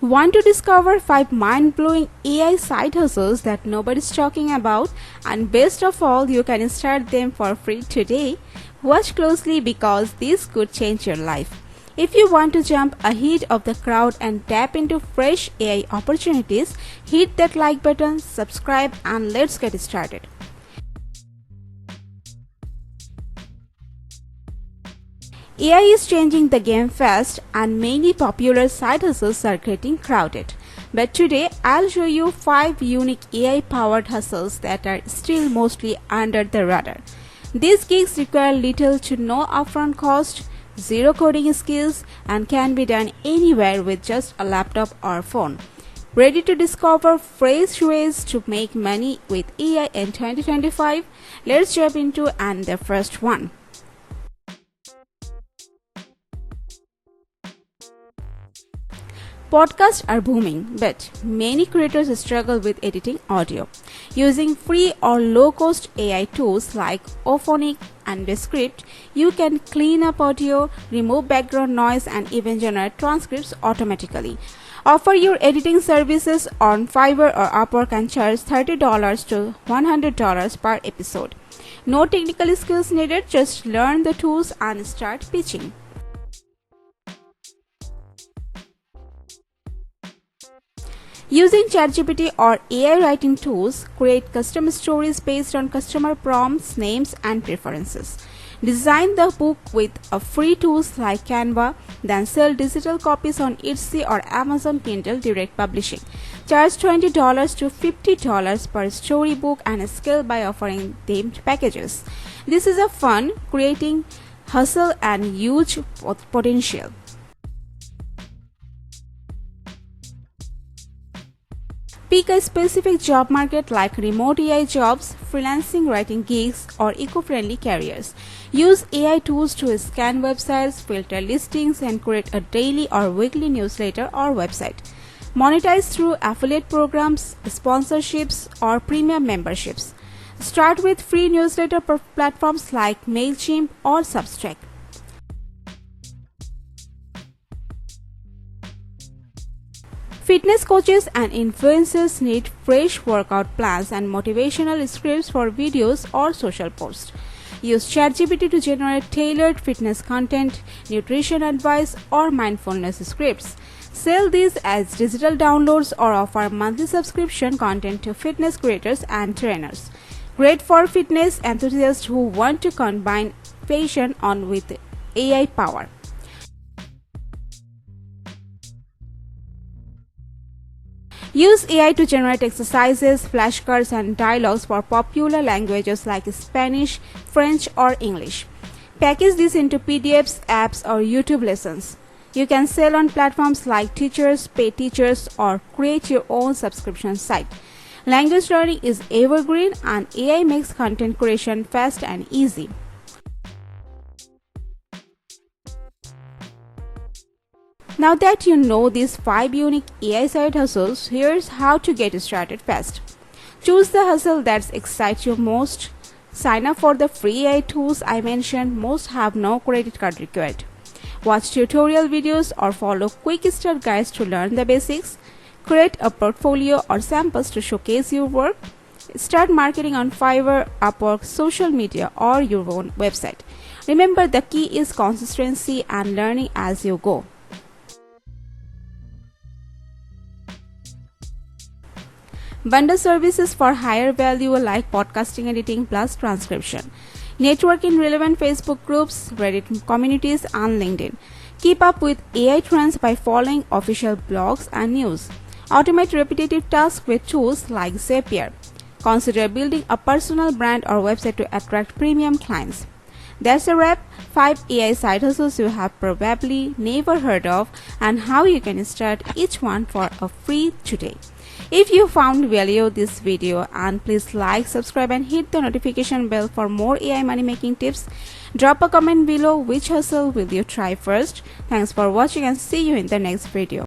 Want to discover 5 mind-blowing AI side hustles that nobody's talking about? And best of all, you can start them for free today. Watch closely because this could change your life. If you want to jump ahead of the crowd and tap into fresh AI opportunities, hit that like button, subscribe, and let's get started. AI is changing the game fast and many popular side hustles are getting crowded. But today I'll show you 5 unique AI powered hustles that are still mostly under the radar. These gigs require little to no upfront cost, zero coding skills, and can be done anywhere with just a laptop or phone. Ready to discover fresh ways to make money with AI in 2025? Let's jump into the first one. Podcasts are booming, but many creators struggle with editing audio. Using free or low-cost AI tools like Ophonic and Descript, you can clean up audio, remove background noise, and even generate transcripts automatically. Offer your editing services on Fiverr or Upwork and charge $30 to $100 per episode. No technical skills needed, just learn the tools and start pitching. Using ChatGPT or AI writing tools, create custom stories based on customer prompts, names, and preferences. Design the book with free tools like Canva, then sell digital copies on Etsy or Amazon Kindle Direct Publishing. Charge $20 to $50 per storybook and scale by offering themed packages. This is a fun, creating hustle and huge potential. Pick a specific job market like remote AI jobs, freelancing writing gigs, or eco-friendly careers. Use AI tools to scan websites, filter listings, and create a daily or weekly newsletter or website. Monetize through affiliate programs, sponsorships, or premium memberships. Start with free newsletter platforms like MailChimp or Substack. Fitness coaches and influencers need fresh workout plans and motivational scripts for videos or social posts. Use ChatGPT to generate tailored fitness content, nutrition advice, or mindfulness scripts. Sell these as digital downloads or offer monthly subscription content to fitness creators and trainers. Great for fitness enthusiasts who want to combine passion with AI power. Use AI to generate exercises, flashcards, and dialogues for popular languages like Spanish, French, or English. Package this into PDFs, apps, or YouTube lessons. You can sell on platforms like Teachers, Pay Teachers, or create your own subscription site. Language learning is evergreen, and AI makes content creation fast and easy. Now that you know these 5 unique AI side hustles, here's how to get started fast. Choose the hustle that excites you most. Sign up for the free AI tools I mentioned. Most have no credit card required. Watch tutorial videos or follow quick start guides to learn the basics. Create a portfolio or samples to showcase your work. Start marketing on Fiverr, Upwork, social media, or your own website. Remember, the key is consistency and learning as you go. Bundle services for higher value like podcasting editing plus transcription. Network in relevant Facebook groups, Reddit communities, and LinkedIn. Keep up with AI trends by following official blogs and news. Automate repetitive tasks with tools like Zapier. Consider building a personal brand or website to attract premium clients. That's a wrap. 5 AI side hustles you have probably never heard of and how you can start each one for a free today. If you found value this video, and please like, subscribe, and hit the notification bell for more AI money making tips. Drop a comment below which hustle will you try first. Thanks for watching and see you in the next video.